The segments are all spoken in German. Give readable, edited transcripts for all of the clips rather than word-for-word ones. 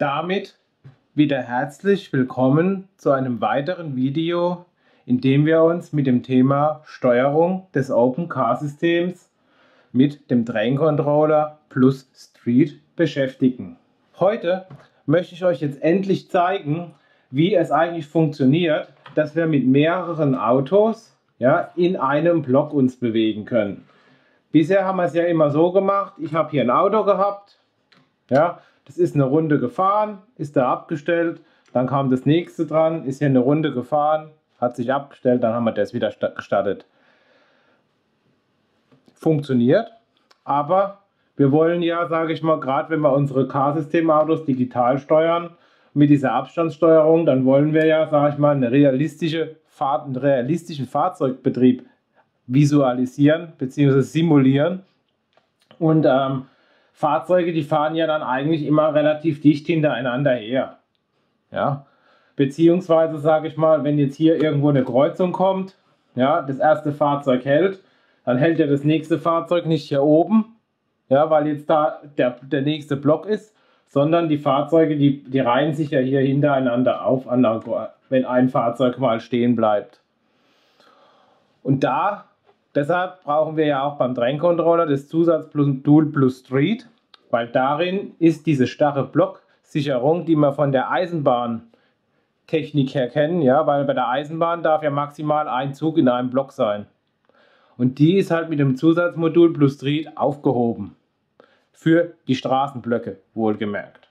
damit wieder herzlich willkommen zu einem weiteren Video, in dem wir uns mit dem Thema Steuerung des Open-Car-Systems mit dem Train Controller plus Street beschäftigen. Heute möchte ich euch jetzt endlich zeigen, wie es eigentlich funktioniert, dass wir mit mehreren Autos in einem Block uns bewegen können. Bisher haben wir es ja immer so gemacht, ich habe hier ein Auto gehabt, das ist eine Runde gefahren, ist da abgestellt, dann kam das nächste dran, ist hier eine Runde gefahren, hat sich abgestellt, dann haben wir das wieder gestartet. Funktioniert, aber wir wollen ja, sage ich mal, gerade wenn wir unsere Car-System-Autos digital steuern, mit dieser Abstandssteuerung, dann wollen wir ja, sage ich mal, einen realistischen Fahrzeugbetrieb visualisieren bzw. simulieren. Und Fahrzeuge, die fahren ja dann eigentlich immer relativ dicht hintereinander her. Ja? Beziehungsweise, sage ich mal, wenn jetzt hier irgendwo eine Kreuzung kommt, das erste Fahrzeug hält, dann hält ja das nächste Fahrzeug nicht hier oben, weil jetzt da der nächste Block ist, sondern die Fahrzeuge, die reihen sich ja hier hintereinander auf, wenn ein Fahrzeug mal stehen bleibt. Und deshalb brauchen wir ja auch beim Train Controller das Zusatzmodul plus Street, weil darin ist diese starre Blocksicherung, die wir von der Eisenbahntechnik her kennen, weil bei der Eisenbahn darf ja maximal ein Zug in einem Block sein. Und die ist halt mit dem Zusatzmodul plus Street aufgehoben. Für die Straßenblöcke, wohlgemerkt.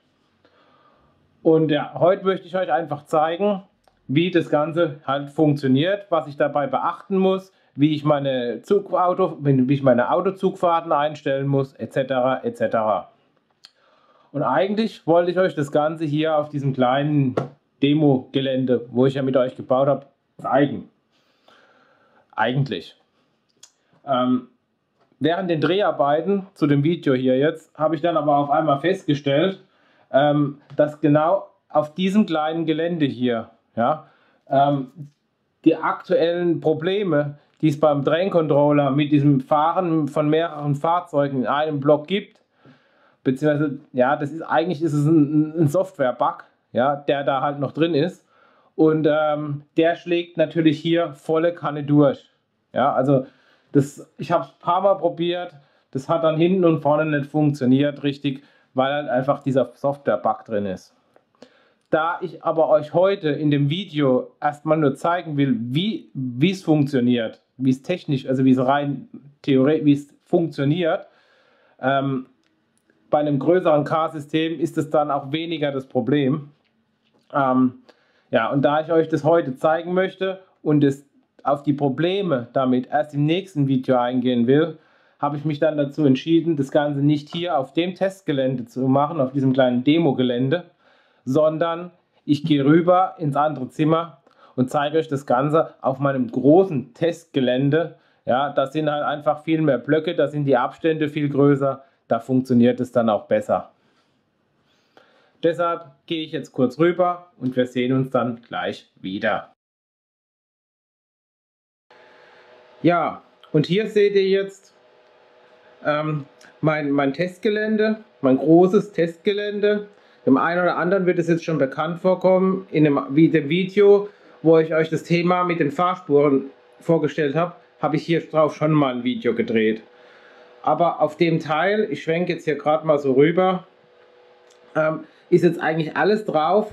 Und heute möchte ich euch einfach zeigen, wie das Ganze halt funktioniert, was ich dabei beachten muss, wie ich meine Autozugfahrten einstellen muss, etc. etc. Und eigentlich wollte ich euch das Ganze hier auf diesem kleinen Demo-Gelände, wo ich ja mit euch gebaut habe, zeigen. Eigentlich. Während den Dreharbeiten zu dem Video hier jetzt, habe ich dann aber auf einmal festgestellt, dass genau auf diesem kleinen Gelände hier, die aktuellen Probleme, die es beim Train Controller mit diesem Fahren von mehreren Fahrzeugen in einem Block gibt, beziehungsweise, eigentlich ist es ein Software-Bug, der da halt noch drin ist, und der schlägt natürlich hier volle Kanne durch. Ich habe es ein paar Mal probiert, das hat dann hinten und vorne nicht funktioniert richtig, weil halt einfach dieser Software-Bug drin ist. Da ich aber euch heute in dem Video erstmal nur zeigen will, wie es funktioniert, wie es technisch, also wie es rein theoretisch, wie es funktioniert, bei einem größeren Car-System ist es dann auch weniger das Problem. Und da ich euch das heute zeigen möchte und auf die Probleme damit erst im nächsten Video eingehen will, habe ich mich dann dazu entschieden, das Ganze nicht hier auf dem Testgelände zu machen, auf diesem kleinen Demo-Gelände, sondern ich gehe rüber ins andere Zimmer und zeige euch das Ganze auf meinem großen Testgelände. Da sind halt einfach viel mehr Blöcke, da sind die Abstände viel größer, da funktioniert es dann auch besser. Deshalb gehe ich jetzt kurz rüber und wir sehen uns dann gleich wieder. Ja, und hier seht ihr jetzt mein Testgelände, mein großes Testgelände. Dem einen oder anderen wird es jetzt schon bekannt vorkommen, in dem Video, wo ich euch das Thema mit den Fahrspuren vorgestellt habe, habe ich hier drauf schon mal ein Video gedreht. Aber auf dem Teil, ich schwenke jetzt hier gerade mal so rüber, ist jetzt eigentlich alles drauf,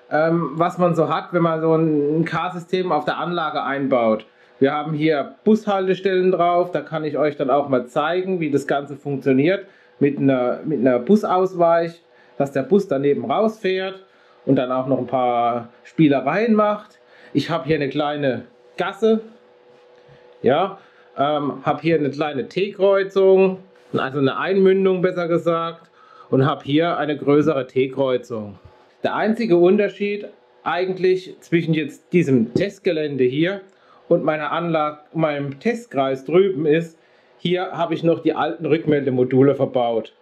was man so hat, wenn man so ein Car-System auf der Anlage einbaut. Wir haben hier Bushaltestellen drauf, da kann ich euch dann auch mal zeigen, wie das Ganze funktioniert mit einer Busausweich, dass der Bus daneben rausfährt und dann auch noch ein paar Spielereien macht. Ich habe hier eine kleine Gasse, habe hier eine kleine T-Kreuzung, also eine Einmündung besser gesagt, und habe hier eine größere T-Kreuzung. Der einzige Unterschied eigentlich zwischen jetzt diesem Testgelände hier und meiner Anlage, meinem Testkreis drüben ist, hier habe ich noch die alten Rückmeldemodule verbaut.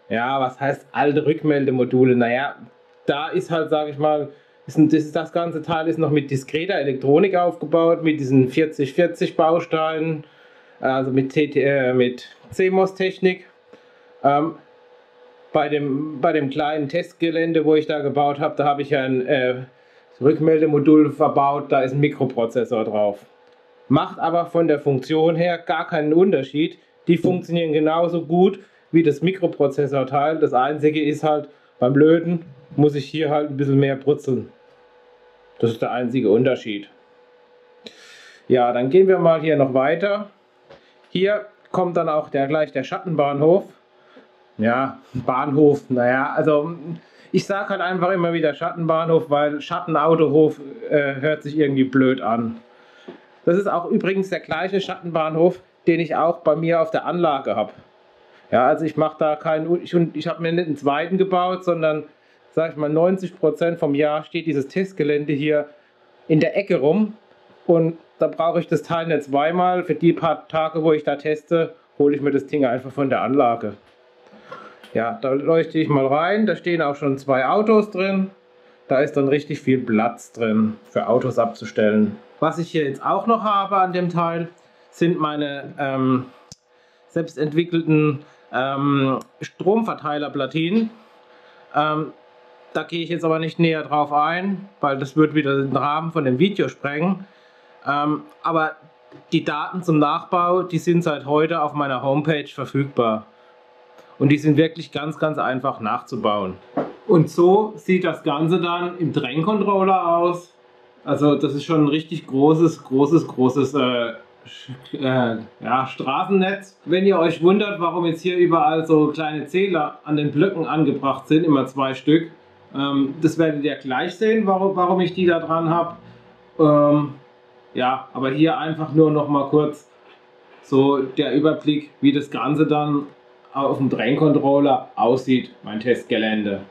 Was heißt alte Rückmeldemodule? Naja, da ist halt, sage ich mal, das ganze Teil ist noch mit diskreter Elektronik aufgebaut, mit diesen 4040 Bausteinen, also mit CMOS-Technik. bei dem kleinen Testgelände, wo ich da gebaut habe, da habe ich ja ein Rückmeldemodul verbaut, da ist ein Mikroprozessor drauf. Macht aber von der Funktion her gar keinen Unterschied. Die funktionieren genauso gut wie das Mikroprozessorteil. Das einzige ist halt, beim Löten muss ich hier halt ein bisschen mehr brutzeln. Das ist der einzige Unterschied. Ja, dann gehen wir mal hier noch weiter. Hier kommt dann auch gleich der Schattenbahnhof. Ja, Bahnhof, naja, also ich sage halt einfach immer wieder Schattenbahnhof, weil Schattenautohof hört sich irgendwie blöd an. Das ist auch übrigens der gleiche Schattenbahnhof, den ich auch bei mir auf der Anlage habe. Ja, also ich mache da keinen, ich habe mir nicht einen zweiten gebaut, sondern, sag ich mal, 90% vom Jahr steht dieses Testgelände hier in der Ecke rum und da brauche ich das Teil nicht zweimal. Für die paar Tage, wo ich da teste, hole ich mir das Ding einfach von der Anlage. Ja, da leuchte ich mal rein, da stehen auch schon 2 Autos drin. Da ist dann richtig viel Platz drin für Autos abzustellen. Was ich hier jetzt auch noch habe an dem Teil, sind meine selbst entwickelten Stromverteilerplatinen. Da gehe ich jetzt aber nicht näher drauf ein, weil das wird wieder den Rahmen von dem Video sprengen. Aber die Daten zum Nachbau, die sind seit heute auf meiner Homepage verfügbar. Und die sind wirklich ganz, ganz einfach nachzubauen. Und so sieht das Ganze dann im Drain-Controller aus. Also das ist schon ein richtig großes ja, Straßennetz. Wenn ihr euch wundert, warum jetzt hier überall so kleine Zähler an den Blöcken angebracht sind, immer 2 Stück, das werdet ihr gleich sehen, warum ich die da dran habe. Ja, aber hier einfach nur noch mal kurz so der Überblick, wie das Ganze dann auf dem Drain-Controller aussieht, mein Testgelände.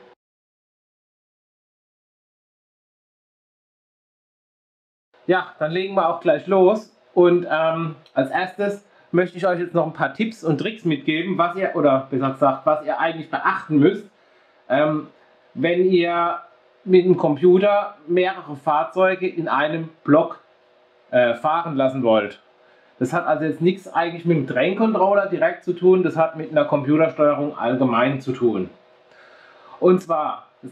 Ja, dann legen wir auch gleich los und als erstes möchte ich euch jetzt noch ein paar Tipps und Tricks mitgeben, was ihr, oder besser gesagt, was ihr eigentlich beachten müsst, wenn ihr mit dem Computer mehrere Fahrzeuge in einem Block fahren lassen wollt. Das hat also jetzt nichts eigentlich mit dem Drain-Controller direkt zu tun, das hat mit einer Computersteuerung allgemein zu tun. Und zwar, das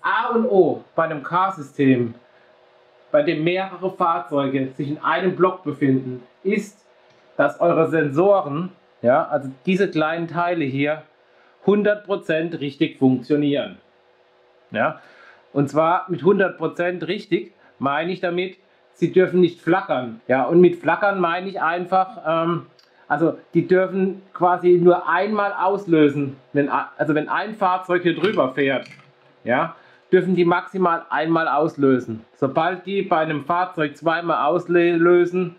A und O bei einem Car-System, bei dem mehrere Fahrzeuge sich in einem Block befinden, ist, dass eure Sensoren, ja, also diese kleinen Teile hier, 100% richtig funktionieren. Ja? Und zwar mit 100% richtig meine ich damit, sie dürfen nicht flackern. Ja, und mit flackern meine ich einfach, also die dürfen quasi nur einmal auslösen. Wenn ein Fahrzeug hier drüber fährt, ja, dürfen die maximal einmal auslösen. Sobald die bei einem Fahrzeug zweimal auslösen,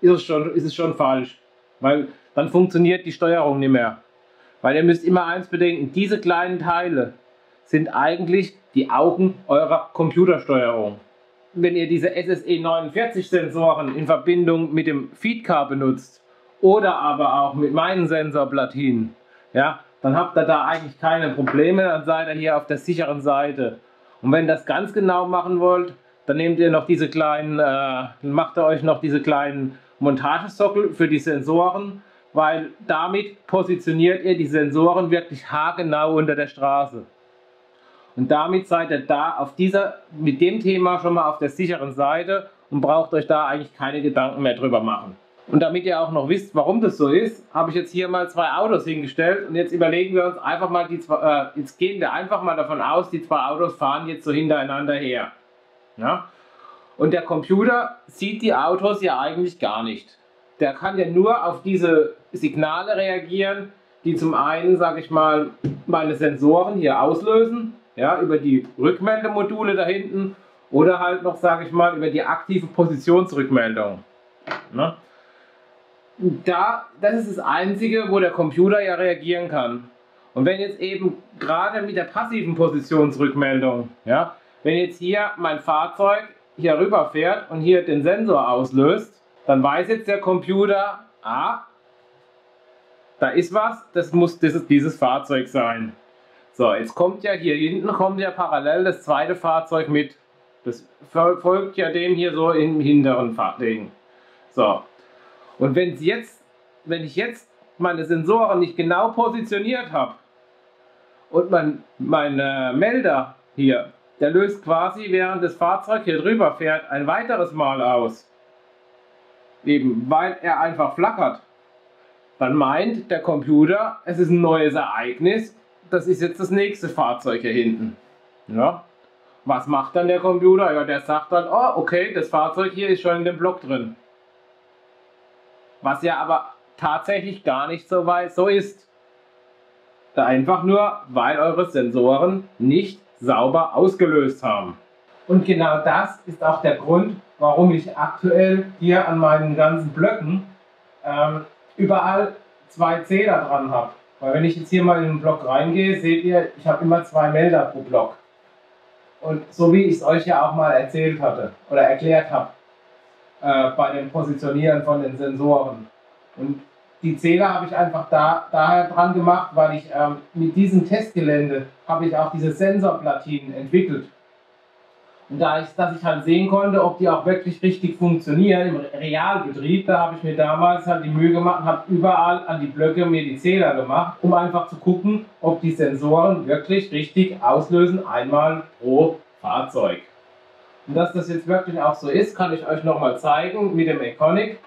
ist es schon falsch. Weil dann funktioniert die Steuerung nicht mehr. Weil ihr müsst immer eins bedenken, diese kleinen Teile sind eigentlich die Augen eurer Computersteuerung. Wenn ihr diese SSE49 Sensoren in Verbindung mit dem Feedcar benutzt oder aber auch mit meinen Sensorplatinen, ja, dann habt ihr da eigentlich keine Probleme, dann seid ihr hier auf der sicheren Seite. Und wenn ihr das ganz genau machen wollt, dann nehmt ihr noch diese kleinen, macht ihr euch noch diese kleinen Montagesockel für die Sensoren, weil damit positioniert ihr die Sensoren wirklich haargenau unter der Straße. Und damit seid ihr da mit dem Thema schon mal auf der sicheren Seite und braucht euch da eigentlich keine Gedanken mehr drüber machen. Und damit ihr auch noch wisst, warum das so ist, habe ich jetzt hier mal 2 Autos hingestellt und jetzt überlegen wir uns einfach mal, jetzt gehen wir einfach mal davon aus, die 2 Autos fahren jetzt so hintereinander her. Ja? Und der Computer sieht die Autos ja eigentlich gar nicht. Der kann ja nur auf diese Signale reagieren, die zum einen, sage ich mal, meine Sensoren hier auslösen, ja, über die Rückmeldemodule da hinten oder halt noch, sage ich mal, über die aktive Positionsrückmeldung. Ne? Das ist das Einzige, wo der Computer ja reagieren kann. Und wenn jetzt eben gerade mit der passiven Positionsrückmeldung, ja, wenn jetzt hier mein Fahrzeug hier rüber fährt und hier den Sensor auslöst, dann weiß jetzt der Computer, da ist was, das muss dieses Fahrzeug sein. So, jetzt kommt ja hier hinten parallel das zweite Fahrzeug mit. Das folgt ja dem hier so im hinteren Fahrzeug. So, und wenn ich jetzt meine Sensoren nicht genau positioniert habe, Und mein Melder hier, der löst quasi, während das Fahrzeug hier drüber fährt, ein weiteres Mal aus. Eben, weil er einfach flackert. Dann meint der Computer, es ist ein neues Ereignis, das ist jetzt das nächste Fahrzeug hier hinten. Ja. Was macht dann der Computer? Ja, der sagt dann, oh, okay, das Fahrzeug hier ist schon in dem Block drin. Was ja aber tatsächlich gar nicht so ist. Da einfach nur, weil eure Sensoren nicht sauber ausgelöst haben. Und genau das ist auch der Grund, warum ich aktuell hier an meinen ganzen Blöcken überall 2 Zähler dran habe. Weil wenn ich jetzt hier mal in den Block reingehe, seht ihr, ich habe immer 2 Melder pro Block. Und so wie ich es euch ja auch mal erzählt hatte oder erklärt habe, bei dem Positionieren von den Sensoren. Und die Zähler habe ich einfach daher dran gemacht, weil ich mit diesem Testgelände habe ich auch diese Sensorplatinen entwickelt. Und dass ich halt sehen konnte, ob die auch wirklich richtig funktionieren im Realbetrieb, da habe ich mir damals halt die Mühe gemacht und habe überall an die Blöcke mir die Zähler gemacht, um einfach zu gucken, ob die Sensoren wirklich richtig auslösen, einmal pro Fahrzeug. Und dass das jetzt wirklich auch so ist, kann ich euch nochmal zeigen mit dem Econic.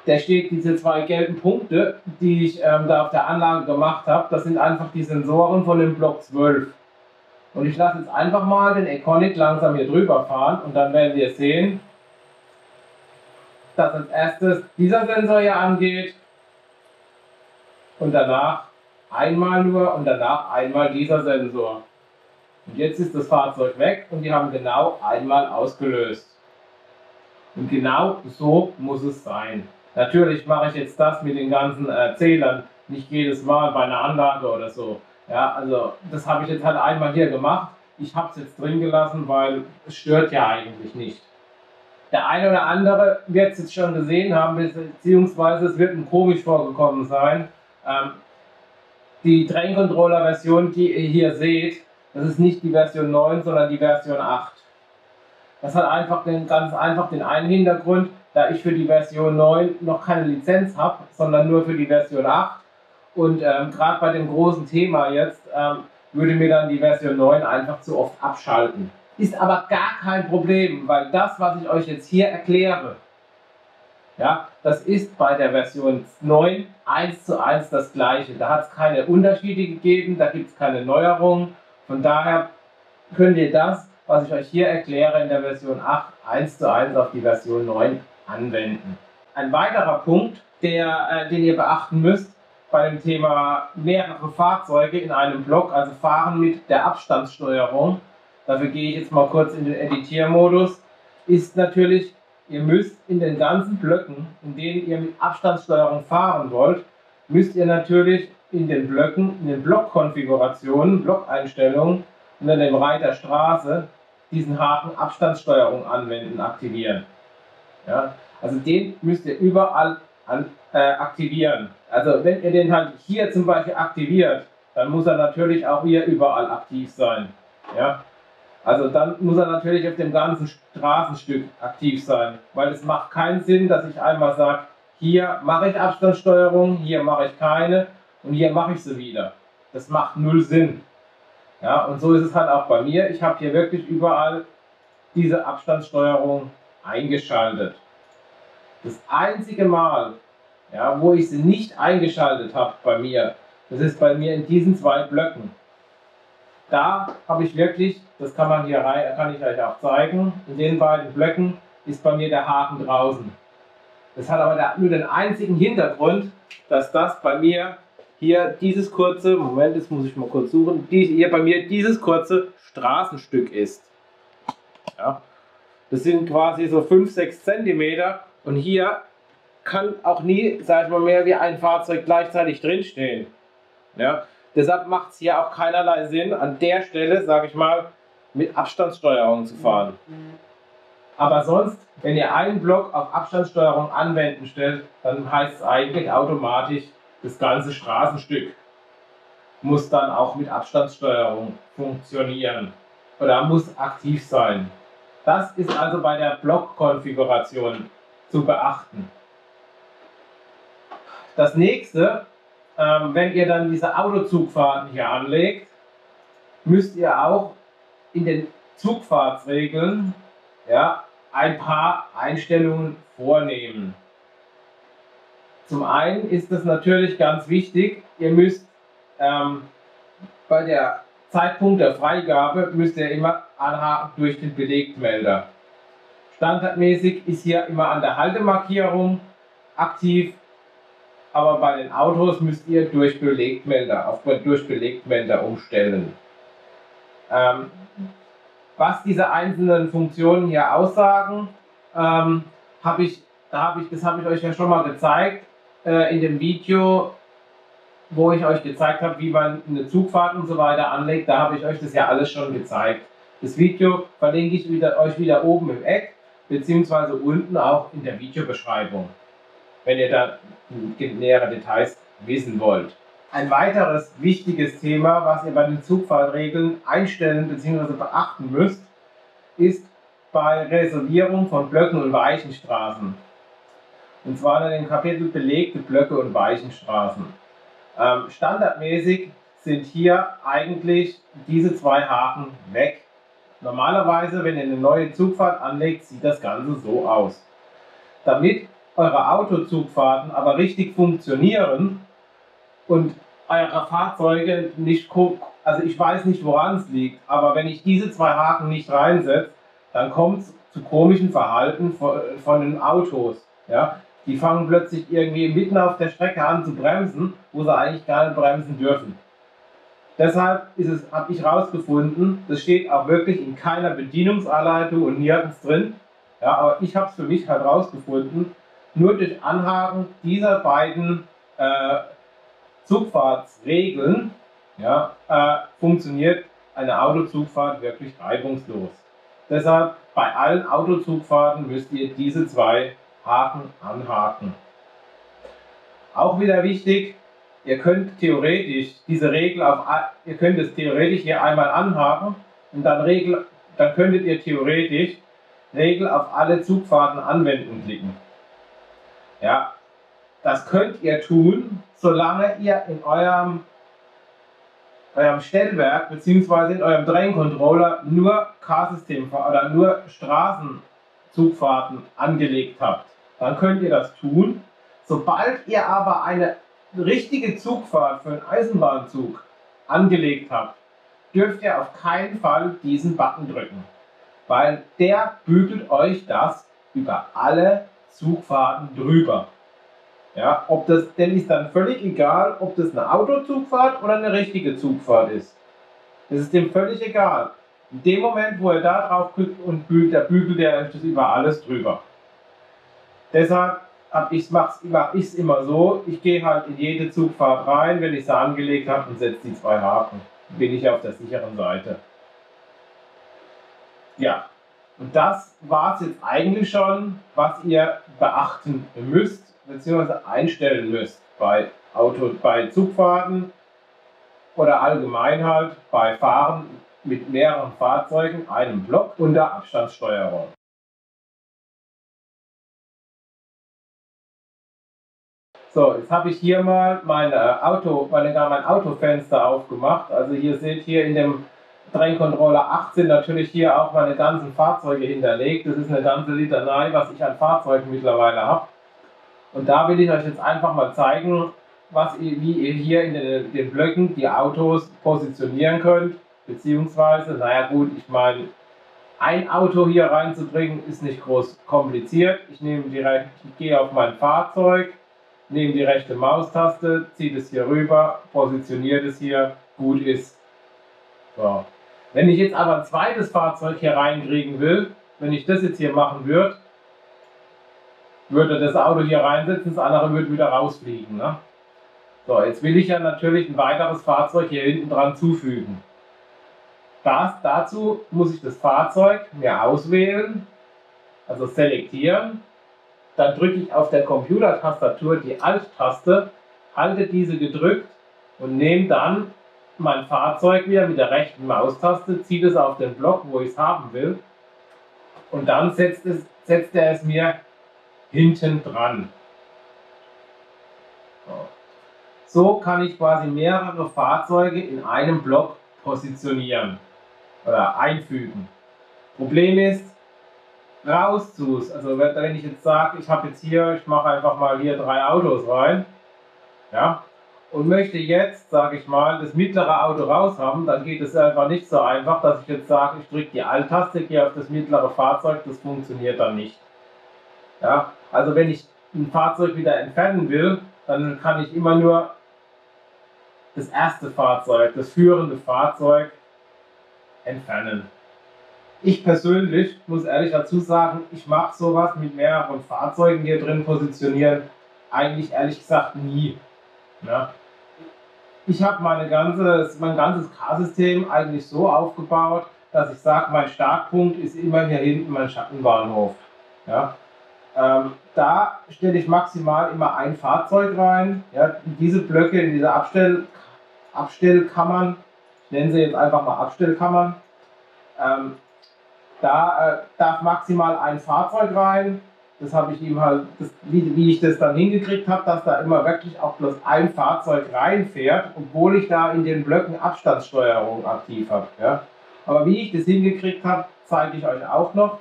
Da steht diese 2 gelben Punkte, die ich da auf der Anlage gemacht habe, das sind einfach die Sensoren von dem Block 12. Und ich lasse jetzt einfach mal den Econic langsam hier drüber fahren und dann werden wir sehen, dass als erstes dieser Sensor hier angeht und danach einmal nur und danach einmal dieser Sensor. Und jetzt ist das Fahrzeug weg und die haben genau einmal ausgelöst. Und genau so muss es sein. Natürlich mache ich jetzt das mit den ganzen Zählern nicht jedes Mal bei einer Anlage oder so. Ja, also das habe ich jetzt halt einmal hier gemacht. Ich habe es jetzt drin gelassen, weil es stört ja eigentlich nicht. Der eine oder andere wird es jetzt schon gesehen haben, beziehungsweise es wird ihm komisch vorgekommen sein. Die Train Controller Version, die ihr hier seht, das ist nicht die Version 9, sondern die Version 8. Das hat einfach ganz einfach den einen Hintergrund, da ich für die Version 9 noch keine Lizenz habe, sondern nur für die Version 8. Und gerade bei dem großen Thema jetzt würde mir dann die Version 9 einfach zu oft abschalten. Ist aber gar kein Problem, weil das, was ich euch jetzt hier erkläre, ja, das ist bei der Version 9 1:1 das gleiche. Da hat es keine Unterschiede gegeben, da gibt es keine Neuerungen. Von daher könnt ihr das, was ich euch hier erkläre, in der Version 8 1:1 auf die Version 9 anwenden. Ein weiterer Punkt, den ihr beachten müsst bei dem Thema mehrere Fahrzeuge in einem Block, also fahren mit der Abstandssteuerung, dafür gehe ich jetzt mal kurz in den Editiermodus, ist natürlich, ihr müsst in den ganzen Blöcken, in denen ihr mit Abstandssteuerung fahren wollt, müsst ihr natürlich in den Blöcken, in den Blockkonfigurationen, Blockeinstellungen unter dem Reiter Straße diesen Haken Abstandssteuerung anwenden, aktivieren. Ja, also den müsst ihr überall aktivieren. Also wenn ihr den halt hier zum Beispiel aktiviert, dann muss er natürlich auch hier überall aktiv sein. Ja, also dann muss er natürlich auf dem ganzen Straßenstück aktiv sein, weil es macht keinen Sinn, dass ich einmal sage, hier mache ich Abstandssteuerung, hier mache ich keine und hier mache ich sie wieder. Das macht null Sinn. Ja, und so ist es halt auch bei mir. Ich habe hier wirklich überall diese Abstandssteuerung eingeschaltet. Das einzige Mal, ja, wo ich sie nicht eingeschaltet habe bei mir, das ist bei mir in diesen 2 Blöcken. Da habe ich wirklich, das kann ich euch auch zeigen, in den beiden Blöcken ist bei mir der Haken draußen. Das hat aber nur den einzigen Hintergrund, dass das bei mir hier dieses kurze, Moment, das muss ich mal kurz suchen, hier bei mir dieses kurze Straßenstück ist. Ja, das sind quasi so 5-6 cm und hier kann auch nie, sag ich mal, mehr wie ein Fahrzeug gleichzeitig drinstehen. Ja, deshalb macht es hier auch keinerlei Sinn, an der Stelle, sage ich mal, mit Abstandssteuerung zu fahren. Aber sonst, wenn ihr einen Block auf Abstandssteuerung anwenden stellt, dann heißt es eigentlich automatisch, das ganze Straßenstück muss dann auch mit Abstandssteuerung funktionieren oder muss aktiv sein. Das ist also bei der Blockkonfiguration zu beachten. Das nächste, wenn ihr dann diese Autozugfahrten hier anlegt, müsst ihr auch in den Zugfahrtsregeln, ja, ein paar Einstellungen vornehmen. Zum einen ist es natürlich ganz wichtig, ihr müsst bei der Zeitpunkt der Freigabe müsst ihr immer anhaken durch den Belegtmelder. Standardmäßig ist hier immer an der Haltemarkierung aktiv, aber bei den Autos müsst ihr durch Belegtmelder umstellen. Was diese einzelnen Funktionen hier aussagen, das habe ich euch ja schon mal gezeigt in dem Video, wo ich euch gezeigt habe, wie man eine Zugfahrt und so weiter anlegt. Da habe ich euch das ja alles schon gezeigt. Das Video verlinke ich euch wieder oben im Eck, beziehungsweise unten auch in der Videobeschreibung, wenn ihr da nähere Details wissen wollt. Ein weiteres wichtiges Thema, was ihr bei den Zugfahrtregeln einstellen bzw. beachten müsst, ist bei Reservierung von Blöcken und Weichenstraßen. Und zwar in dem Kapitel belegte Blöcke und Weichenstraßen. Standardmäßig sind hier eigentlich diese zwei Haken weg. Normalerweise, wenn ihr eine neue Zugfahrt anlegt, sieht das Ganze so aus. Damit eure Autozugfahrten aber richtig funktionieren und eure Fahrzeuge nicht, also ich weiß nicht, woran es liegt, aber wenn ich diese zwei Haken nicht reinsetze, dann kommt es zu komischen Verhalten von den Autos. Ja? Die fangen plötzlich irgendwie mitten auf der Strecke an zu bremsen, wo sie eigentlich gar nicht bremsen dürfen. Deshalb habe ich herausgefunden, das steht auch wirklich in keiner Bedienungsanleitung und nirgends drin. Ja, aber ich habe es für mich herausgefunden, nur durch Anhaken dieser beiden Zugfahrtsregeln, ja, funktioniert eine Autozugfahrt wirklich reibungslos. Deshalb bei allen Autozugfahrten müsst ihr diese zwei Haken anhaken. Auch wieder wichtig, ihr könnt theoretisch diese Regel ihr könnt es theoretisch hier einmal anhaken und dann könntet ihr theoretisch Regel auf alle Zugfahrten anwenden klicken. Ja, das könnt ihr tun, solange ihr in eurem Stellwerk bzw. in eurem Train Controller nur Car-System oder nur Straßenzugfahrten angelegt habt. Dann könnt ihr das tun. Sobald ihr aber eine richtige Zugfahrt für einen Eisenbahnzug angelegt habt, dürft ihr auf keinen Fall diesen Button drücken, weil der bügelt euch das über alle Zugfahrten drüber. Ja, denn ist dann völlig egal, ob das eine Autozugfahrt oder eine richtige Zugfahrt ist. Das ist dem völlig egal. In dem Moment, wo ihr da drauf klickt und bügelt er euch das über alles drüber. Deshalb mache ich es immer so, ich gehe halt in jede Zugfahrt rein, wenn ich sie angelegt habe und setze die zwei Haken. Dann bin ich auf der sicheren Seite. Ja, und das war es jetzt eigentlich schon, was ihr beachten müsst bzw. einstellen müsst bei Zugfahrten oder allgemein halt bei Fahren mit mehreren Fahrzeugen, einem Block unter Abstandssteuerung. So, jetzt habe ich hier mal mein Autofenster aufgemacht. Also hier seht ihr in dem Train Controller 18 natürlich hier auch meine ganzen Fahrzeuge hinterlegt. Das ist eine ganze Litanei, was ich an Fahrzeugen mittlerweile habe. Und da will ich euch jetzt einfach mal zeigen, wie ihr hier in den Blöcken die Autos positionieren könnt. Beziehungsweise, naja gut, ich meine, ein Auto hier reinzubringen ist nicht groß kompliziert. Ich gehe auf mein Fahrzeug, nehme die rechte Maustaste, ziehe das hier rüber, positioniere das hier, gut ist. So. Wenn ich jetzt aber ein zweites Fahrzeug hier reinkriegen will, wenn ich das jetzt hier machen würde das Auto hier reinsetzen, das andere würde wieder rausfliegen. Ne? So, jetzt will ich ja natürlich ein weiteres Fahrzeug hier hinten dran zufügen. Dazu muss ich das Fahrzeug mir auswählen, also selektieren. Dann drücke ich auf der Computertastatur die Alt-Taste, halte diese gedrückt und nehme dann mein Fahrzeug wieder mit der rechten Maustaste, ziehe es auf den Block, wo ich es haben will, und dann setzt er es mir hinten dran. So kann ich quasi mehrere Fahrzeuge in einem Block positionieren oder einfügen. Problem ist, also wenn ich jetzt sage, ich mache einfach mal hier 3 Autos rein, ja, und möchte jetzt, sage ich mal, das mittlere Auto raus haben, dann geht es einfach nicht so einfach, dass ich jetzt sage, ich drücke die Alt-Taste, gehe auf das mittlere Fahrzeug, das funktioniert dann nicht. Ja, also wenn ich ein Fahrzeug wieder entfernen will, dann kann ich immer nur das erste Fahrzeug, das führende Fahrzeug entfernen. Ich persönlich muss ehrlich dazu sagen, ich mache sowas mit mehreren Fahrzeugen hier drin positionieren eigentlich ehrlich gesagt nie. Ja. Ich habe mein ganzes Car-System eigentlich so aufgebaut, dass ich sage, mein Startpunkt ist immer hier hinten mein Schattenbahnhof. Ja. Da stelle ich maximal immer ein Fahrzeug rein. Ja. Diese Blöcke in diese Abstellkammern, ich nenne sie jetzt einfach mal Abstellkammern, da darf maximal ein Fahrzeug rein. Das habe ich ihm halt, wie ich das dann hingekriegt habe, dass da immer wirklich auch bloß ein Fahrzeug reinfährt, obwohl ich da in den Blöcken Abstandssteuerung aktiv habe. Ja. Aber wie ich das hingekriegt habe, zeige ich euch auch noch.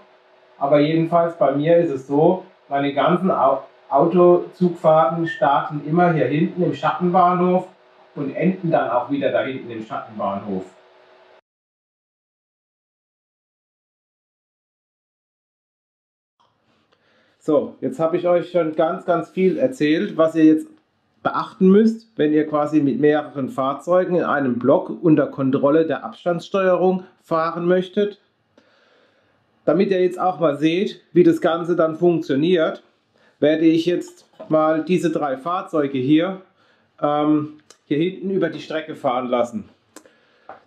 Aber jedenfalls bei mir ist es so, meine ganzen Autozugfahrten starten immer hier hinten im Schattenbahnhof und enden dann auch wieder da hinten im Schattenbahnhof. So, jetzt habe ich euch schon ganz viel erzählt, was ihr jetzt beachten müsst, wenn ihr quasi mit mehreren Fahrzeugen in einem Block unter Kontrolle der Abstandssteuerung fahren möchtet. Damit ihr jetzt auch mal seht, wie das Ganze dann funktioniert, werde ich jetzt mal diese 3 Fahrzeuge hier hinten über die Strecke fahren lassen.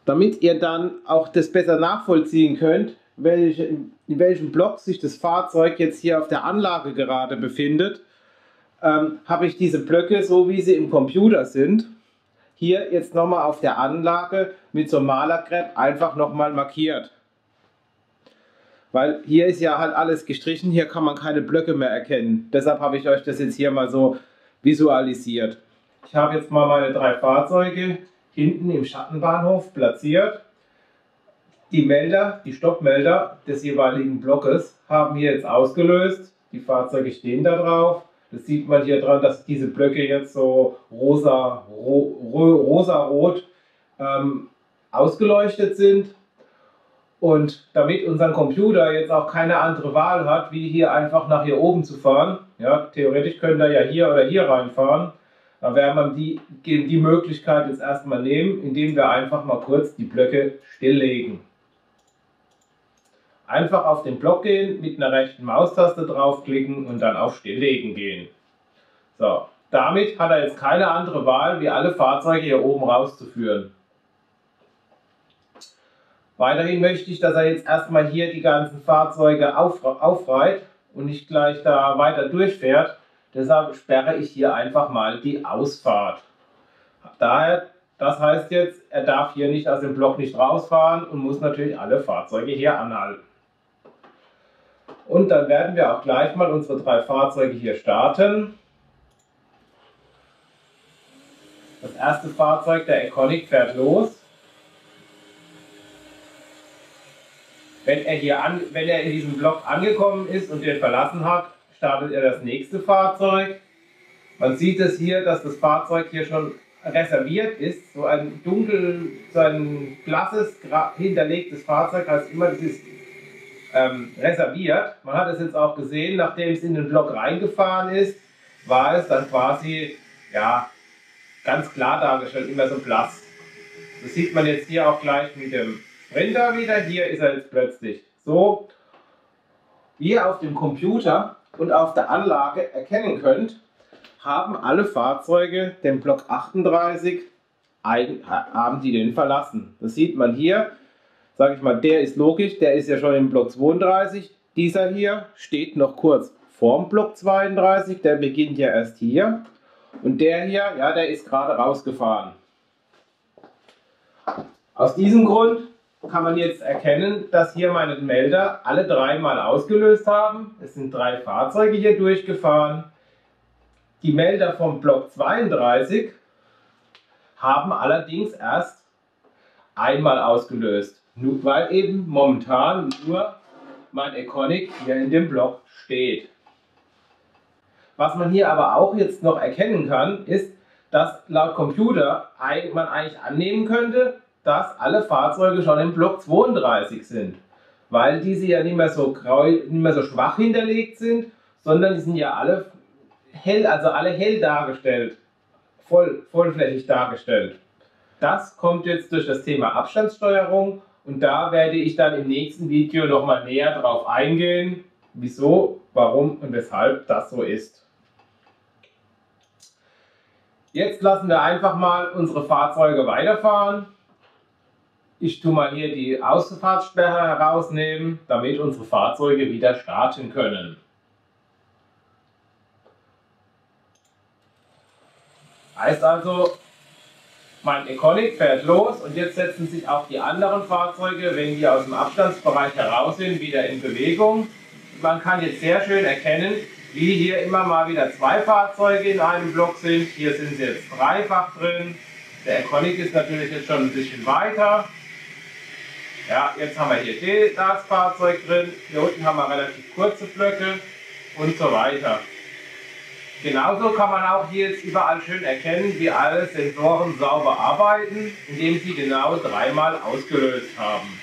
Damit ihr dann auch das besser nachvollziehen könnt, in welchem Block sich das Fahrzeug jetzt hier auf der Anlage gerade befindet, habe ich diese Blöcke, so wie sie im Computer sind, hier jetzt nochmal auf der Anlage mit so einem Malerkrepp einfach nochmal markiert. Weil hier ist ja halt alles gestrichen, hier kann man keine Blöcke mehr erkennen. Deshalb habe ich euch das jetzt hier mal so visualisiert. Ich habe jetzt mal meine 3 Fahrzeuge hinten im Schattenbahnhof platziert. Die Melder, die Stoppmelder des jeweiligen Blockes haben hier jetzt ausgelöst. Die Fahrzeuge stehen da drauf. Das sieht man hier dran, dass diese Blöcke jetzt so rosarot ausgeleuchtet sind. Und damit unser Computer jetzt auch keine andere Wahl hat, wie hier einfach nach hier oben zu fahren, ja, theoretisch können wir ja hier oder hier reinfahren, dann werden wir die Möglichkeit jetzt erstmal nehmen, indem wir einfach mal kurz die Blöcke stilllegen. Einfach auf den Block gehen, mit einer rechten Maustaste draufklicken und dann auf Stilllegen gehen. So, damit hat er jetzt keine andere Wahl, wie alle Fahrzeuge hier oben rauszuführen. Weiterhin möchte ich, dass er jetzt erstmal hier die ganzen Fahrzeuge aufreiht und nicht gleich da weiter durchfährt. Deshalb sperre ich hier einfach mal die Ausfahrt. Das heißt jetzt, er darf hier nicht aus dem Block nicht rausfahren und muss natürlich alle Fahrzeuge hier anhalten. Und dann werden wir auch gleich mal unsere 3 Fahrzeuge hier starten. Das erste Fahrzeug, der Econic, fährt los. Wenn er in diesem Block angekommen ist und den verlassen hat, startet er das nächste Fahrzeug. Man sieht es hier, dass das Fahrzeug hier schon reserviert ist. So ein blasses, hinterlegtes Fahrzeug heißt immer, das ist reserviert. Man hat es jetzt auch gesehen, nachdem es in den Block reingefahren ist, war es dann quasi, ja, ganz klar dargestellt, immer so blass. Das sieht man jetzt hier auch gleich mit dem Sprinter wieder. Hier ist er jetzt plötzlich so. Wie ihr auf dem Computer und auf der Anlage erkennen könnt, haben alle Fahrzeuge den Block 38, haben die den verlassen. Das sieht man hier, sage ich mal, der ist logisch, der ist ja schon im Block 32. Dieser hier steht noch kurz vorm Block 32, der beginnt ja erst hier. Und der hier, ja, der ist gerade rausgefahren. Aus diesem Grund kann man jetzt erkennen, dass hier meine Melder alle 3 Mal ausgelöst haben. Es sind 3 Fahrzeuge hier durchgefahren. Die Melder vom Block 32 haben allerdings erst einmal ausgelöst. Nur, weil eben momentan nur mein Econic hier in dem Block steht. Was man hier aber auch jetzt noch erkennen kann, ist, dass laut Computer man eigentlich annehmen könnte, dass alle Fahrzeuge schon im Block 32 sind. Weil diese ja nicht mehr so schwach hinterlegt sind, sondern die sind ja alle hell, also alle hell dargestellt, vollflächig dargestellt. Das kommt jetzt durch das Thema Abstandssteuerung und da werde ich dann im nächsten Video nochmal näher drauf eingehen, wieso, warum und weshalb das so ist. Jetzt lassen wir einfach mal unsere Fahrzeuge weiterfahren. Ich tue mal hier die Ausfahrtssperre herausnehmen, damit unsere Fahrzeuge wieder starten können. Heißt also, mein Econic fährt los und jetzt setzen sich auch die anderen Fahrzeuge, wenn die aus dem Abstandsbereich heraus sind, wieder in Bewegung. Man kann jetzt sehr schön erkennen, wie hier immer mal wieder 2 Fahrzeuge in einem Block sind. Hier sind sie jetzt dreifach drin. Der Econic ist natürlich jetzt schon ein bisschen weiter. Ja, jetzt haben wir hier das Fahrzeug drin. Hier unten haben wir relativ kurze Blöcke und so weiter. Genauso kann man auch hier jetzt überall schön erkennen, wie alle Sensoren sauber arbeiten, indem sie genau 3-mal ausgelöst haben.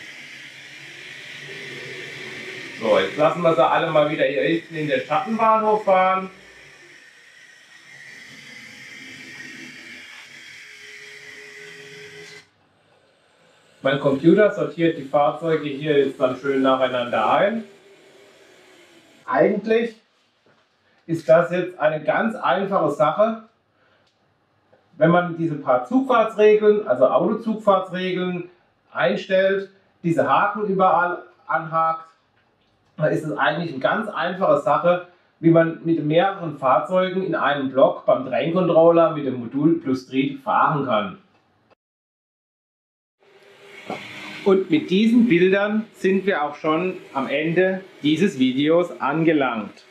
So, jetzt lassen wir sie alle mal wieder hier hinten in den Schattenbahnhof fahren. Mein Computer sortiert die Fahrzeuge hier jetzt dann schön nacheinander ein. Eigentlich ist das jetzt eine ganz einfache Sache. Wenn man diese paar Zugfahrtsregeln, also Autozugfahrtsregeln einstellt, diese Haken überall anhakt, dann ist es eigentlich eine ganz einfache Sache, wie man mit mehreren Fahrzeugen in einem Block beim Train Controller mit dem Modul Plus Street fahren kann. Und mit diesen Bildern sind wir auch schon am Ende dieses Videos angelangt.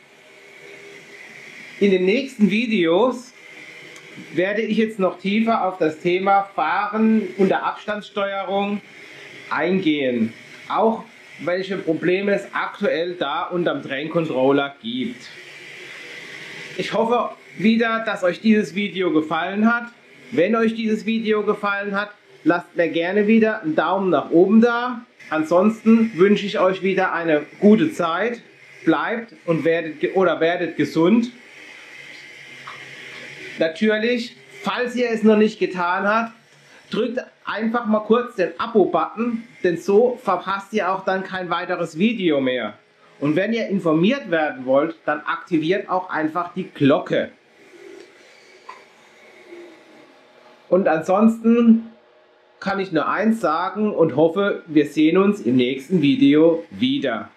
In den nächsten Videos werde ich jetzt noch tiefer auf das Thema Fahren unter Abstandssteuerung eingehen. Auch welche Probleme es aktuell da unterm Train Controller gibt. Ich hoffe wieder, dass euch dieses Video gefallen hat. Wenn euch dieses Video gefallen hat, lasst mir gerne wieder einen Daumen nach oben da. Ansonsten wünsche ich euch wieder eine gute Zeit. Bleibt und werdet gesund. Natürlich, falls ihr es noch nicht getan habt, drückt einfach mal kurz den Abo-Button, denn so verpasst ihr auch dann kein weiteres Video mehr. Und wenn ihr informiert werden wollt, dann aktiviert auch einfach die Glocke. Und ansonsten kann ich nur eins sagen und hoffe, wir sehen uns im nächsten Video wieder.